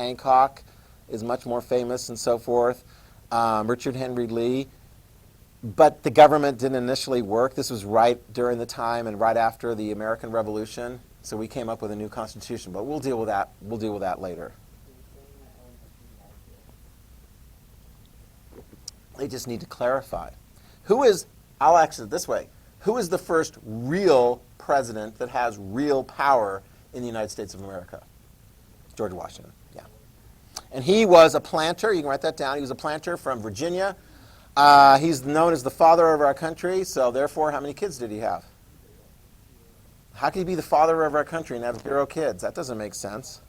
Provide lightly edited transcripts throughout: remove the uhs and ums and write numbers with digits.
Hancock is much more famous and so forth. Richard Henry Lee. But the government didn't initially work. This was right during the time and right after the American Revolution. So we came up with a new constitution. But we'll deal with that. We'll deal with that later. They just need to clarify. I'll ask it this way. Who is the first real president that has real power in the United States of America? George Washington, yeah. And he was a planter. You can write that down. He was a planter from Virginia. He's known as the father of our country, so therefore, how many kids did he have? How can he be the father of our country and have 0 kids? That doesn't make sense.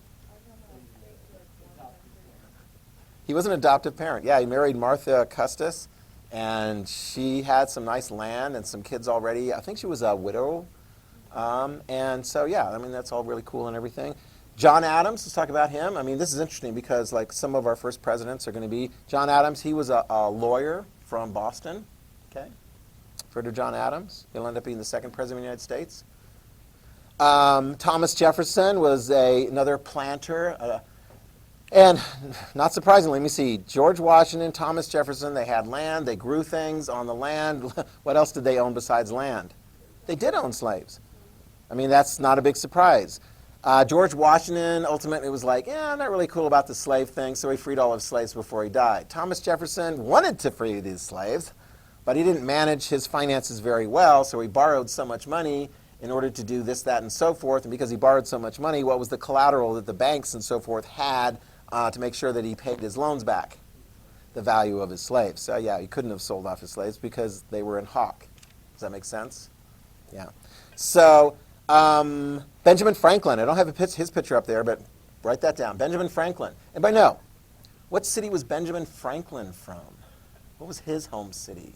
He was an adoptive parent. Yeah, he married Martha Custis, and she had some nice land and some kids already. I think she was a widow. And so, yeah, I mean, that's all really cool and everything. John Adams, let's talk about him. I mean, this is interesting because, like, some of our first presidents are going to be John Adams. He was a lawyer from Boston, okay? Heard of John Adams? He'll end up being the second president of the United States. Thomas Jefferson was another planter. And not surprisingly, let me see, George Washington, Thomas Jefferson, they had land, they grew things on the land. What else did they own besides land? They did own slaves. I mean, that's not a big surprise. George Washington ultimately was like, yeah, I'm not really cool about the slave thing, so he freed all his slaves before he died. Thomas Jefferson wanted to free these slaves, but he didn't manage his finances very well, so he borrowed so much money in order to do this, that, and so forth. And because he borrowed so much money, what was the collateral that the banks and so forth had to make sure that he paid his loans back? The value of his slaves. So yeah, he couldn't have sold off his slaves because they were in hock. Does that make sense? Yeah. So Benjamin Franklin. I don't have his picture up there, but write that down. Benjamin Franklin. Anybody know? What city was Benjamin Franklin from? What was his home city?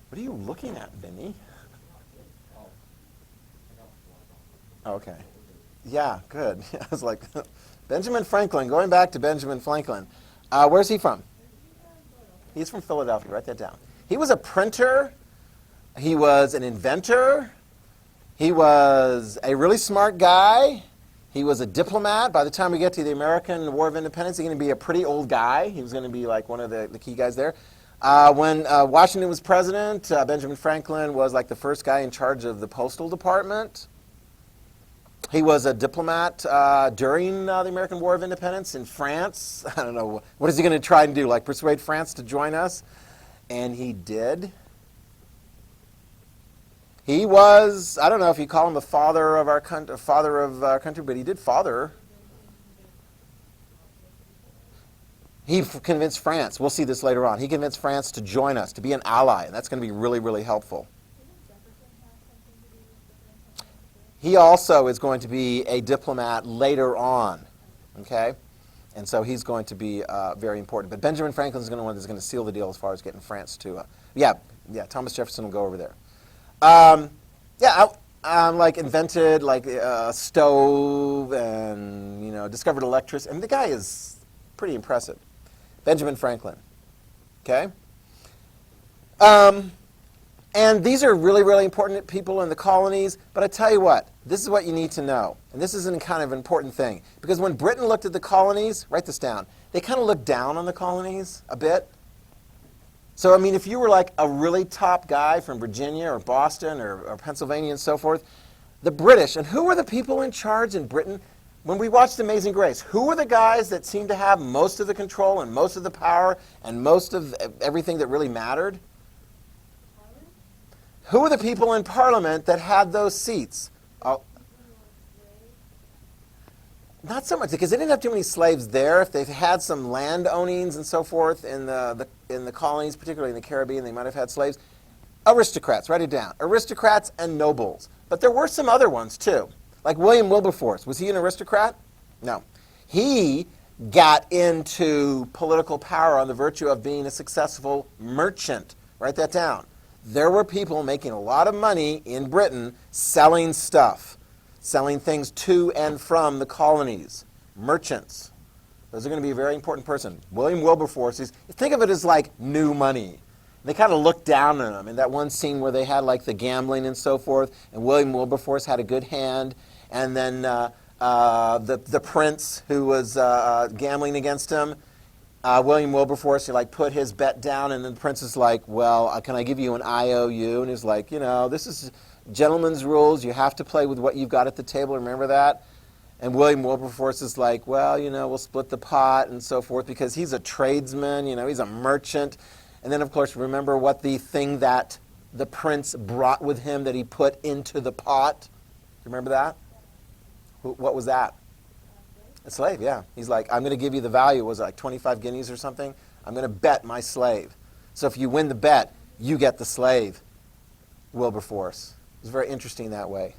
What are you looking at, Vinny? Okay. Yeah, good. I was like, Benjamin Franklin, going back to Benjamin Franklin. Where's he from? He's from Philadelphia. Write that down. He was a printer. He was an inventor. He was a really smart guy. He was a diplomat. By the time we get to the American War of Independence, he's going to be a pretty old guy. He was going to be like one of the key guys there. When Washington was president, Benjamin Franklin was like the first guy in charge of the Postal Department. He was a diplomat during the American War of Independence in France. I don't know, what is he going to try and do, like persuade France to join us? And he did. He was, I don't know if you call him the father of our country, but he did father. He convinced France, we'll see this later on, he convinced France to join us, to be an ally, and that's going to be really, really helpful. He also is going to be a diplomat later on, okay? And so he's going to be very important. But Benjamin Franklin is going to be one that's going to seal the deal as far as getting France to, Thomas Jefferson will go over there. Like invented like a stove and, discovered electricity. And the guy is pretty impressive. Benjamin Franklin, okay? And these are really, really important people in the colonies. But I tell you what, this is what you need to know. And this is a kind of important thing. Because when Britain looked at the colonies, write this down, they kind of looked down on the colonies a bit. So, I mean, if you were like a really top guy from Virginia or Boston or Pennsylvania and so forth, the British, and who were the people in charge in Britain? When we watched Amazing Grace, who were the guys that seemed to have most of the control and most of the power and most of everything that really mattered? Who were the people in Parliament that had those seats? Not so much, because they didn't have too many slaves there. If they had some land ownings and so forth in the colonies, particularly in the Caribbean, they might have had slaves. Aristocrats, write it down. Aristocrats and nobles. But there were some other ones, too. Like William Wilberforce. Was he an aristocrat? No. He got into political power on the virtue of being a successful merchant. Write that down. There were people making a lot of money in Britain selling stuff, selling things to and from the colonies. Merchants. Those are going to be a very important person. William Wilberforce think of it as like new money. They kind of looked down on him. In that one scene where they had like the gambling and so forth, and William Wilberforce had a good hand, and then the prince who was gambling against him, William Wilberforce, he like put his bet down, and then the prince is like, well, can I give you an IOU? And he's like, this is gentleman's rules. You have to play with what you've got at the table. Remember that? And William Wilberforce is like, well, we'll split the pot and so forth, because he's a tradesman, he's a merchant. And then, of course, remember what the thing that the prince brought with him that he put into the pot? Remember that? What was that? A slave, yeah. He's like, I'm going to give you the value. Was it like 25 guineas or something? I'm going to bet my slave. So if you win the bet, you get the slave, Wilberforce. It was very interesting that way.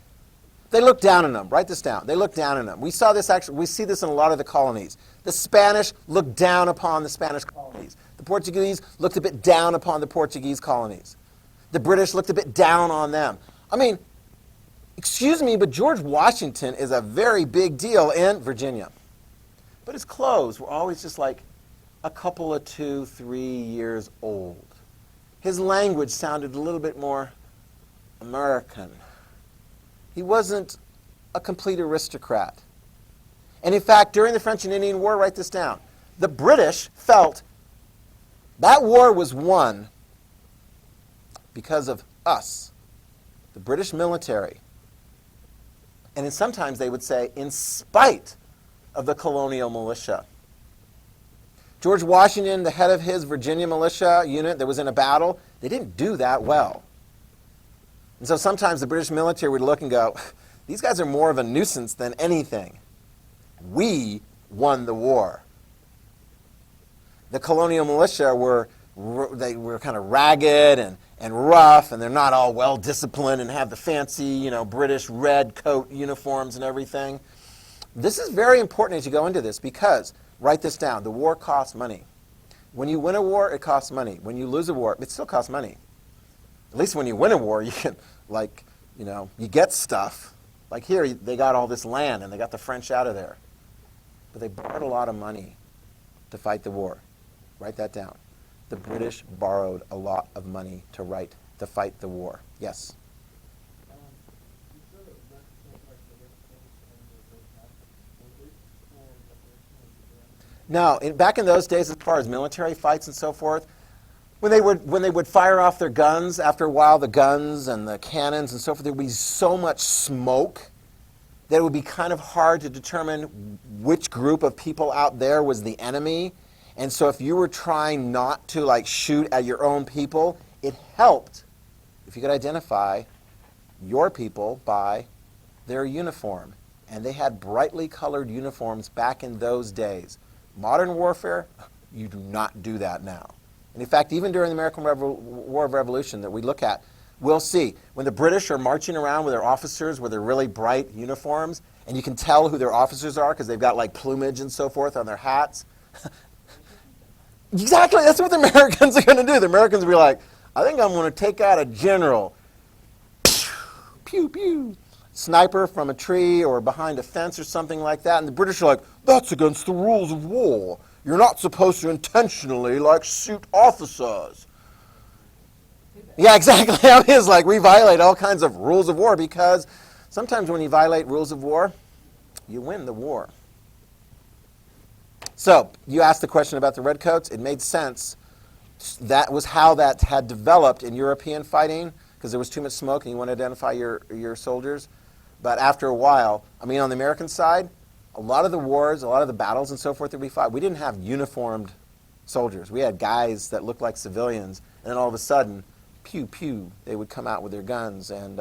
They looked down on them. Write this down. They looked down on them. We see this in a lot of the colonies. The Spanish looked down upon the Spanish colonies. The Portuguese looked a bit down upon the Portuguese colonies. The British looked a bit down on them. I mean, excuse me, but George Washington is a very big deal in Virginia. But his clothes were always just like a couple of 2, 3 years old. His language sounded a little bit more American. He wasn't a complete aristocrat. And in fact, during the French and Indian War, write this down, the British felt that war was won because of us, the British military. And then sometimes they would say, in spite of the colonial militia. George Washington, the head of his Virginia militia unit that was in a battle, they didn't do that well. And so sometimes the British military would look and go, these guys are more of a nuisance than anything. We won the war. The colonial militia were kind of ragged and rough, and they're not all well disciplined and have the fancy, British red coat uniforms and everything. This is very important as you go into this, because, write this down, the war costs money. When you win a war, it costs money. When you lose a war, it still costs money. At least when you win a war, you can, you get stuff. Like here, they got all this land, and they got the French out of there. But they borrowed a lot of money to fight the war. Write that down. The British borrowed a lot of money to fight the war. Yes? No, back in those days, as far as military fights and so forth, when they would fire off their guns, after a while, the guns and the cannons and so forth, there would be so much smoke that it would be kind of hard to determine which group of people out there was the enemy. And so if you were trying not to shoot at your own people, it helped if you could identify your people by their uniform. And they had brightly colored uniforms back in those days. Modern warfare, you do not do that now. And in fact, even during the American War of Revolution that we look at, we'll see when the British are marching around with their officers with their really bright uniforms, and you can tell who their officers are because they've got plumage and so forth on their hats. Exactly, that's what the Americans are going to do. The Americans will be like, I think I'm going to take out a general. Pew, pew. Sniper from a tree or behind a fence or something like that. And the British are like, that's against the rules of war. You're not supposed to intentionally shoot officers. Yeah, exactly. I mean, it's like we violate all kinds of rules of war because sometimes when you violate rules of war, you win the war. So, you asked the question about the redcoats. It made sense. That was how that had developed in European fighting because there was too much smoke and you want to identify your soldiers. But after a while, on the American side, a lot of the wars, a lot of the battles and so forth that we fought, we didn't have uniformed soldiers. We had guys that looked like civilians, and then all of a sudden, pew, pew, they would come out with their guns, and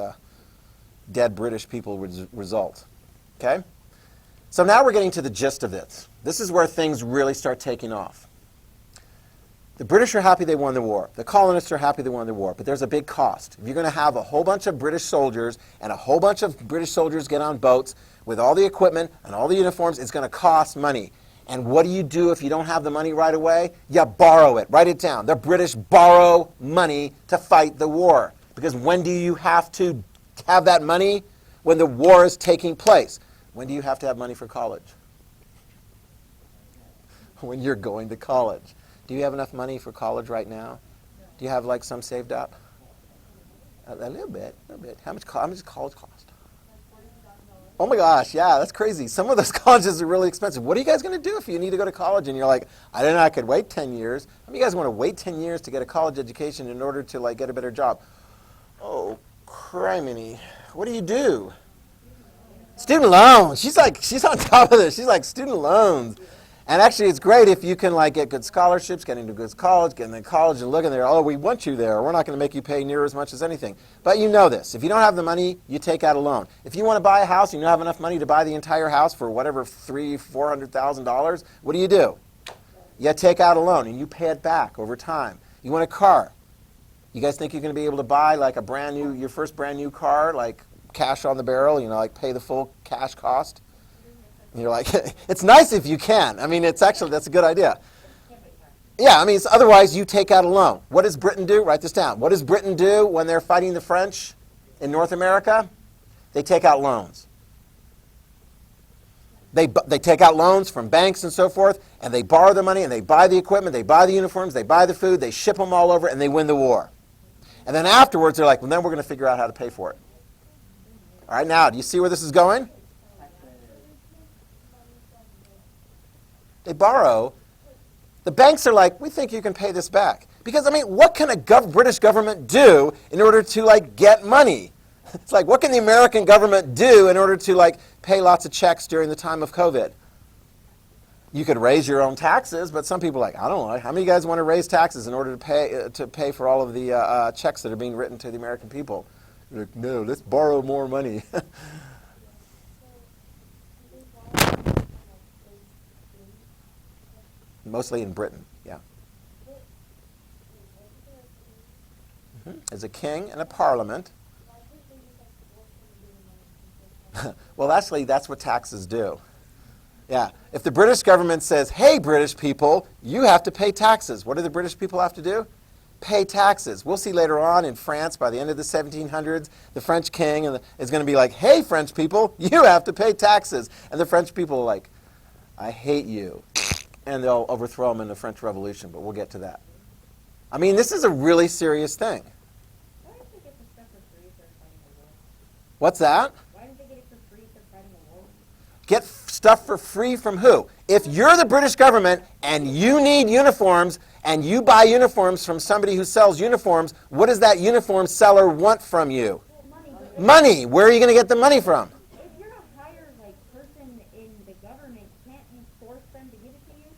dead British people would result. Okay? So now we're getting to the gist of it. This is where things really start taking off. The British are happy they won the war. The colonists are happy they won the war. But there's a big cost. If you're going to have a whole bunch of British soldiers and a whole bunch of British soldiers get on boats with all the equipment and all the uniforms, it's going to cost money. And what do you do if you don't have the money right away? You borrow it. Write it down. The British borrow money to fight the war. Because when do you have to have that money? When the war is taking place. When do you have to have money for college? When you're going to college. Do you have enough money for college right now? Do you have like some saved up? A little bit. How much does college cost? Oh my gosh, yeah, that's crazy. Some of those colleges are really expensive. What are you guys going to do if you need to go to college and you're like, I don't know, I could wait 10 years. How many of you guys want to wait 10 years to get a college education in order to like get a better job? Oh, criminy. What do you do? Student loans. She's on top of this. She's like, student loans. And actually, it's great if you can like get good scholarships, get into good college, get into college and look in there, oh, we want you there. We're not going to make you pay near as much as anything. But you know this. If you don't have the money, you take out a loan. If you want to buy a house and you don't have enough money to buy the entire house for whatever $300,000-$400,000, what do? You take out a loan and you pay it back over time. You want a car. You guys think you're going to be able to buy like your first brand new car, like cash on the barrel, like pay the full cash cost? And you're like, it's nice if you can. I mean, that's a good idea. Yeah, I mean, otherwise you take out a loan. What does Britain do? Write this down. What does Britain do when they're fighting the French in North America? They take out loans. They take out loans from banks and so forth, and they borrow the money, and they buy the equipment, they buy the uniforms, they buy the food, they ship them all over, and they win the war. And then afterwards, they're like, well, then we're going to figure out how to pay for it. All right, now, do you see where this is going? They borrow. The banks are like, we think you can pay this back. Because, I mean, what can a British government do in order to, like, get money? It's like, what can the American government do in order to, like, pay lots of checks during the time of COVID? You could raise your own taxes, but some people are like, I don't know. How many of you guys want to raise taxes in order to pay for all of the checks that are being written to the American people? They're like, no, let's borrow more money. Mostly in Britain, yeah. There's a king and a parliament. Well, actually, that's what taxes do. Yeah. If the British government says, hey, British people, you have to pay taxes, what do the British people have to do? Pay taxes. We'll see later on in France, by the end of the 1700s, the French king is going to be like, hey, French people, you have to pay taxes. And the French people are like, I hate you. And they'll overthrow them in the French Revolution, but we'll get to that. I mean, this is a really serious thing. Why didn't they get the stuff for free for fighting a war? What's that? Why didn't they get it for free for fighting a war? Get stuff for free from who? If you're the British government and you need uniforms and you buy uniforms from somebody who sells uniforms, what does that uniform seller want from you? Well, money. Money. Where are you going to get the money from? If you're a higher person in the government, can't you force them to give it to you?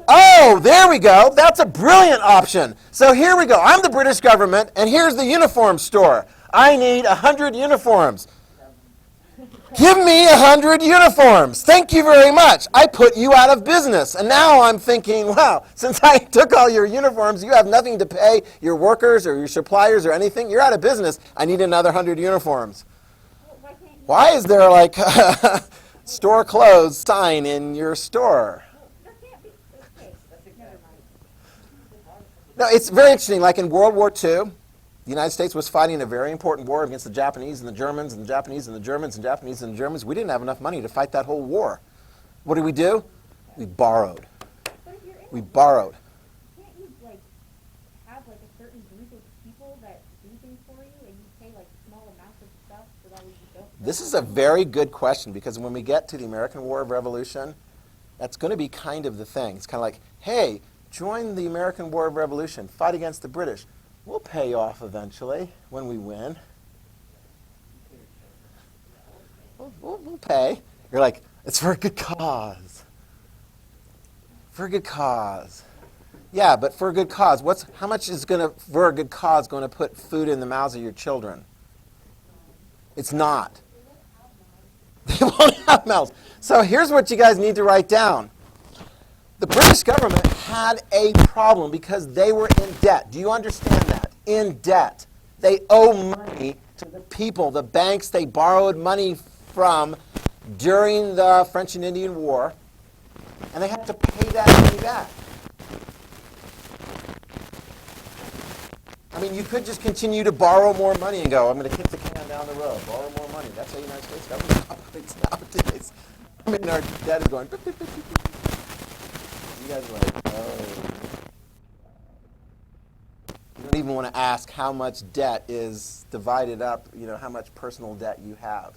Oh, there we go. That's a brilliant option. So here we go. I'm the British government, and here's the uniform store. I need 100 uniforms. Give me 100 uniforms. Thank you very much. I put you out of business. And now I'm thinking, wow, since I took all your uniforms, you have nothing to pay your workers or your suppliers or anything. You're out of business. I need another 100 uniforms. Why is there like a store closed sign in your store? No, it's very interesting. Like in World War II, the United States was fighting a very important war against the Japanese and the Germans and the Japanese and the Germans and Japanese and the Germans. We didn't have enough money to fight that whole war. What did we do? We borrowed. We borrowed. Can't you have a certain group of people that do things for you and you pay small amounts of stuff so that you don't? This is a very good question because when we get to the American War of Revolution, that's going to be kind of the thing. It's kind of like, hey, join the American War of Revolution, fight against the British. We'll pay you off eventually when we win. We'll pay. You're like, it's for a good cause. For a good cause. Yeah, but for a good cause, how much is for a good cause going to put food in the mouths of your children? It's not. They won't have mouths. So here's what you guys need to write down. The British government had a problem because they were in debt. Do you understand that? In debt. They owe money to the people, the banks they borrowed money from during the French and Indian War, and they had to pay that money back. I mean, you could just continue to borrow more money and go, I'm going to kick the can down the road, borrow more money. That's how the United States government operates nowadays. I mean, our debt is going, beep, beep, beep, beep, beep. You guys are like, oh. don't even want to ask how much debt is divided up, how much personal debt you have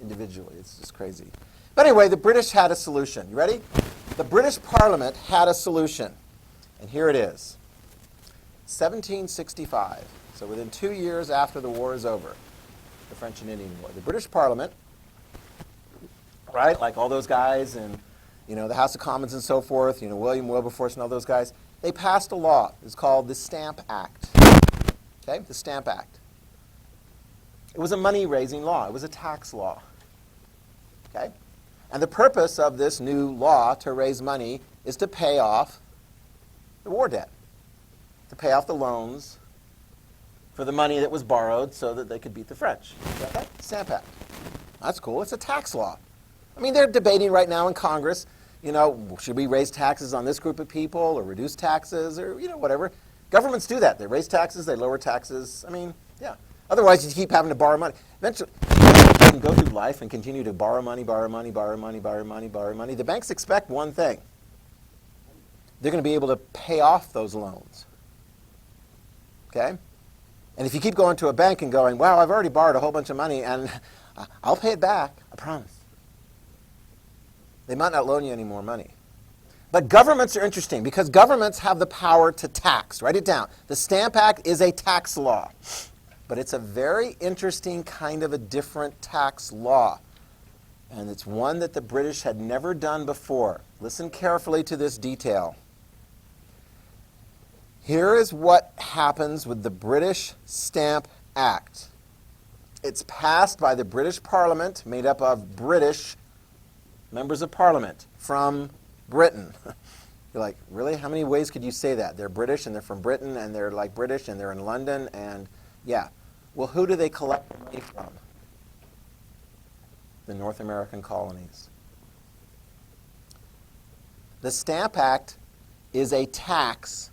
individually. It's just crazy. But anyway, the British had a solution. You ready? The British Parliament had a solution. And here it is. 1765. So within 2 years after the war is over, the French and Indian War, the British Parliament, right, like all those guys and the House of Commons and so forth, William Wilberforce and all those guys, they passed a law. It's called the Stamp Act. Okay, the Stamp Act. It was a money-raising law. It was a tax law. Okay? And the purpose of this new law to raise money is to pay off the war debt, to pay off the loans for the money that was borrowed so that they could beat the French. Got that? Stamp Act. That's cool. It's a tax law. I mean, they're debating right now in Congress, should we raise taxes on this group of people or reduce taxes or, whatever. Governments do that. They raise taxes, they lower taxes. I mean, yeah. Otherwise, you keep having to borrow money. Eventually, you can go through life and continue to borrow money, borrow money, borrow money, borrow money, borrow money. The banks expect one thing. They're going to be able to pay off those loans. Okay? And if you keep going to a bank and going, wow, I've already borrowed a whole bunch of money and I'll pay it back, I promise. They might not loan you any more money. But governments are interesting because governments have the power to tax. Write it down. The Stamp Act is a tax law. But it's a very interesting kind of a different tax law. And it's one that the British had never done before. Listen carefully to this detail. Here is what happens with the British Stamp Act. It's passed by the British Parliament, made up of British members of Parliament from Britain. You're like, really? How many ways could you say that? They're British and they're from Britain and they're like British and they're in London and yeah. Well, who do they collect the money from? The North American colonies. The Stamp Act is a tax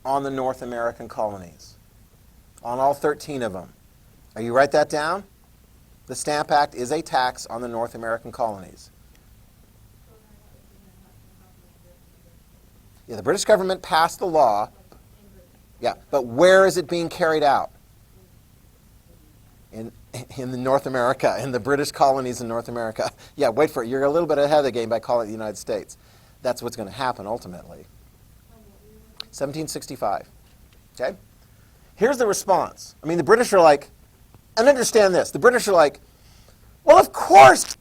on the North American colonies, on all 13 of them. Are you write that down? The Stamp Act is a tax on the North American colonies. Yeah, the British government passed the law. Yeah, but where is it being carried out? In the North America, in the British colonies in North America. Yeah, wait for it. You're a little bit ahead of the game by calling it the United States. That's what's going to happen ultimately. 1765. Okay? Here's the response. I mean, the British are like, and understand this, the British are like, well, of course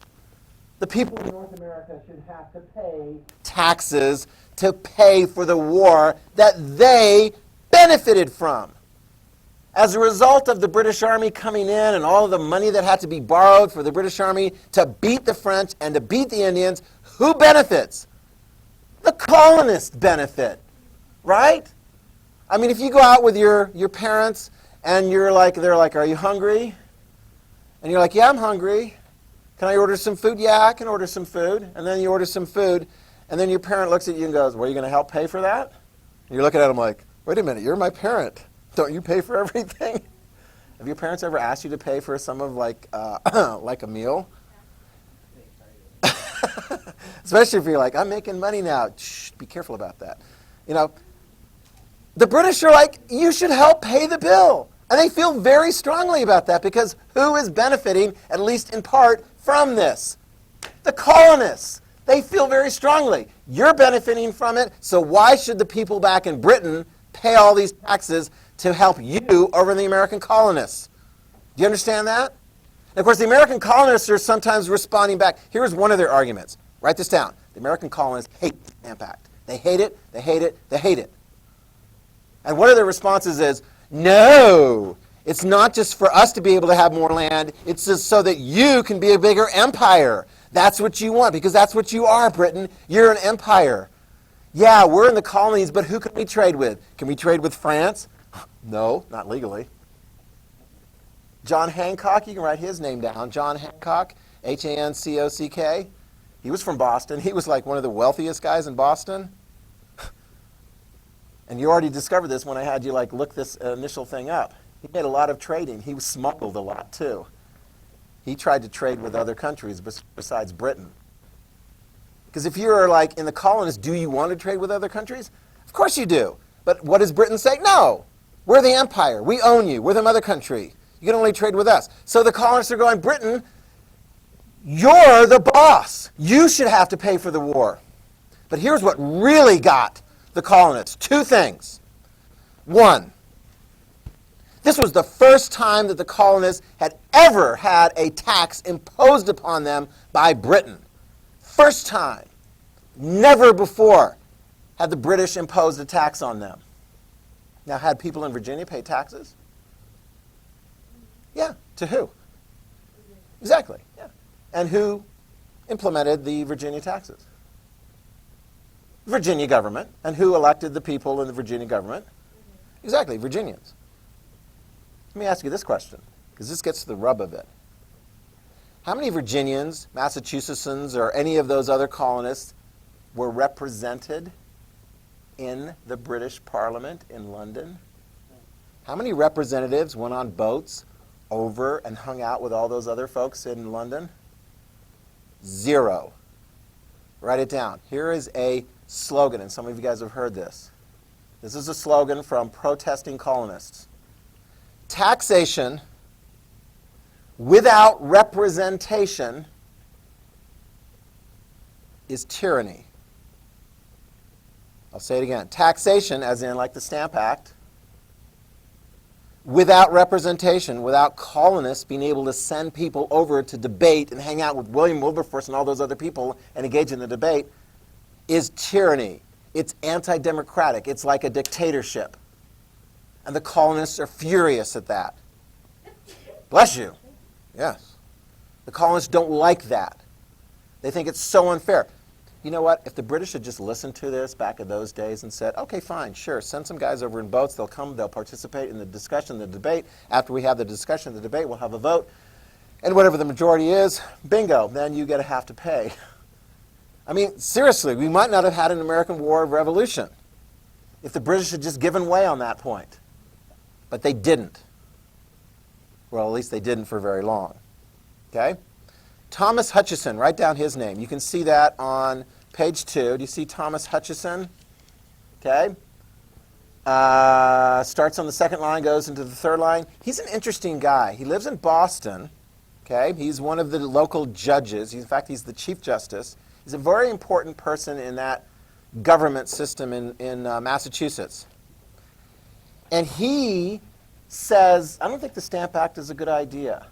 the people in North America should have to pay taxes to pay for the war that they benefited from. As a result of the British Army coming in and all of the money that had to be borrowed for the British Army to beat the French and to beat the Indians, who benefits? The colonists benefit, right? I mean, if you go out with your parents and they're like, are you hungry? And you're like, yeah, I'm hungry. Can I order some food? Yeah, I can order some food. And then you order some food, and then your parent looks at you and goes, well, are you going to help pay for that? And you're looking at them like, wait a minute, you're my parent. Don't you pay for everything? Have your parents ever asked you to pay for some of like a meal? Especially if you're like, I'm making money now. Shh, be careful about that. The British are like, you should help pay the bill. And they feel very strongly about that because who is benefiting, at least in part, from this? The colonists. They feel very strongly. You're benefiting from it, so why should the people back in Britain pay all these taxes to help you over the American colonists? Do you understand that? And of course, the American colonists are sometimes responding back. Here's one of their arguments. Write this down. The American colonists hate the Stamp Act. They hate it, they hate it, they hate it. And one of their responses is, no, it's not just for us to be able to have more land. It's just so that you can be a bigger empire. That's what you want, because that's what you are, Britain. You're an empire. Yeah, we're in the colonies, but who can we trade with? Can we trade with France? No, not legally. John Hancock, you can write his name down. John Hancock, Hancock. He was from Boston. He was like one of the wealthiest guys in Boston. And you already discovered this when I had you look this initial thing up. He did a lot of trading. He was smuggled a lot too. He tried to trade with other countries besides Britain. Because if you're in the colonies, do you want to trade with other countries? Of course you do. But what does Britain say? No. We're the empire. We own you. We're the mother country. You can only trade with us. So the colonists are going, Britain, you're the boss. You should have to pay for the war. But here's what really got the colonists. Two things. One, this was the first time that the colonists had ever had a tax imposed upon them by Britain. First time. Never before had the British imposed a tax on them. Now, had people in Virginia pay taxes? Yeah. To who? Exactly. Yeah. And who implemented the Virginia taxes? Virginia government. And who elected the people in the Virginia government? Exactly, Virginians. Let me ask you this question, because this gets to the rub of it. How many Virginians, Massachusettsans, or any of those other colonists were represented in the British Parliament in London? How many representatives went on boats over and hung out with all those other folks in London? 0. Write it down. Here is a slogan, and some of you guys have heard this. This is a slogan from protesting colonists. Taxation without representation is tyranny. I'll say it again. Taxation, as in like the Stamp Act, without representation, without colonists being able to send people over to debate and hang out with William Wilberforce and all those other people and engage in the debate, is tyranny. It's anti-democratic. It's like a dictatorship. And the colonists are furious at that. Bless you. Yes. The colonists don't like that. They think it's so unfair. You know what? If the British had just listened to this back in those days and said, okay, fine, sure, send some guys over in boats. They'll come, they'll participate in the discussion, the debate. After we have the discussion, the debate, we'll have a vote. And whatever the majority is, bingo, then you have to pay. I mean, seriously, we might not have had an American War of Revolution if the British had just given way on that point. But they didn't. Well, at least they didn't for very long. Okay? Thomas Hutchison, write down his name. You can see that on page 2. Do you see Thomas Hutchison? Okay? Starts on the second line, goes into the third line. He's an interesting guy. He lives in Boston. Okay? He's one of the local judges. In fact, he's the Chief Justice. He's a very important person in that government system in Massachusetts. And he says, I don't think the Stamp Act is a good idea.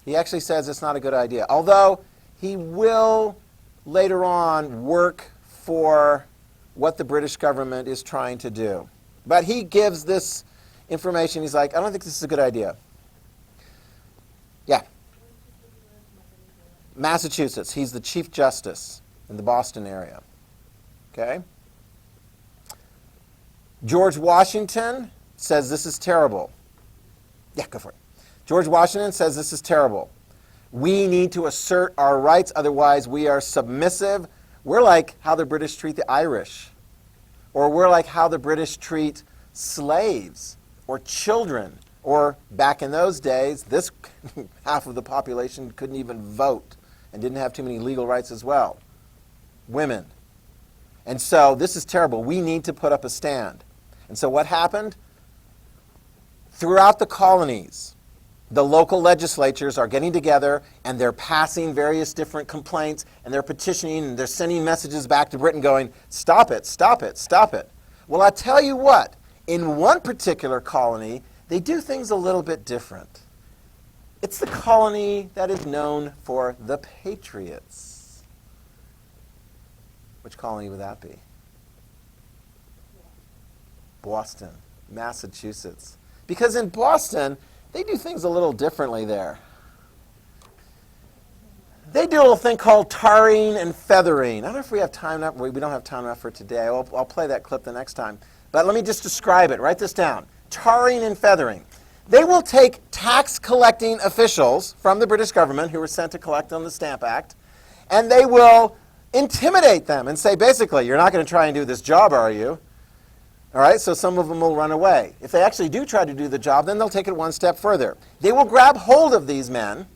He actually says it's not a good idea. Although he will later on work for what the British government is trying to do. But he gives this information. He's like, I don't think this is a good idea. Yeah. Massachusetts. He's the Chief Justice in the Boston area. Okay? George Washington says this is terrible. Yeah, go for it. George Washington says this is terrible. We need to assert our rights, otherwise we are submissive. We're like how the British treat the Irish. Or we're like how the British treat slaves or children. Or back in those days, this half of the population couldn't even vote and didn't have too many legal rights as well. Women. And so this is terrible. We need to put up a stand. And so what happened? Throughout the colonies, the local legislatures are getting together and they're passing various different complaints and they're petitioning and they're sending messages back to Britain going, stop it, stop it, stop it. Well, I tell you what, in one particular colony, they do things a little bit different. It's the colony that is known for the Patriots. Which colony would that be? Boston, Massachusetts. Because in Boston, they do things a little differently there. They do a little thing called tarring and feathering. I don't know if we have time enough. We don't have time enough for today. I'll play that clip the next time. But let me just describe it. Write this down. Tarring and feathering. They will take tax-collecting officials from the British government who were sent to collect on the Stamp Act, and they will intimidate them and say, basically, you're not going to try and do this job, are you? All right, so some of them will run away. If they actually do try to do the job, then they'll take it one step further. They will grab hold of these men.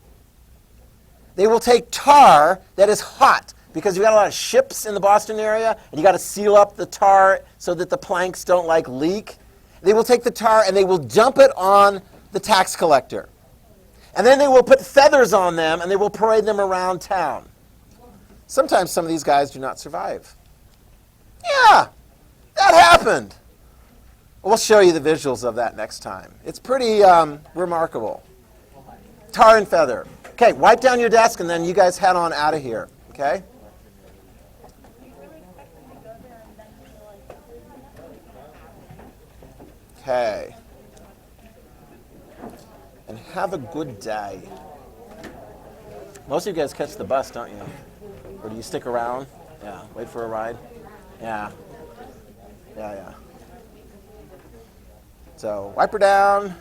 They will take tar that is hot, because you've got a lot of ships in the Boston area, and you've got to seal up the tar so that the planks don't leak. They will take the tar and they will dump it on the tax collector. And then they will put feathers on them and they will parade them around town. Sometimes some of these guys do not survive. Yeah, that happened. We'll show you the visuals of that next time. It's pretty remarkable. Tar and feather. Okay, wipe down your desk and then you guys head on out of here. Okay? Okay. And have a good day. Most of you guys catch the bus, don't you? Or do you stick around? Yeah, wait for a ride? Yeah. Yeah. So wipe her down.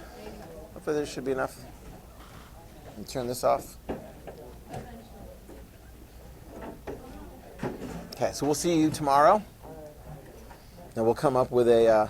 Hopefully there should be enough. And turn this off. Okay, so we'll see you tomorrow. And we'll come up with a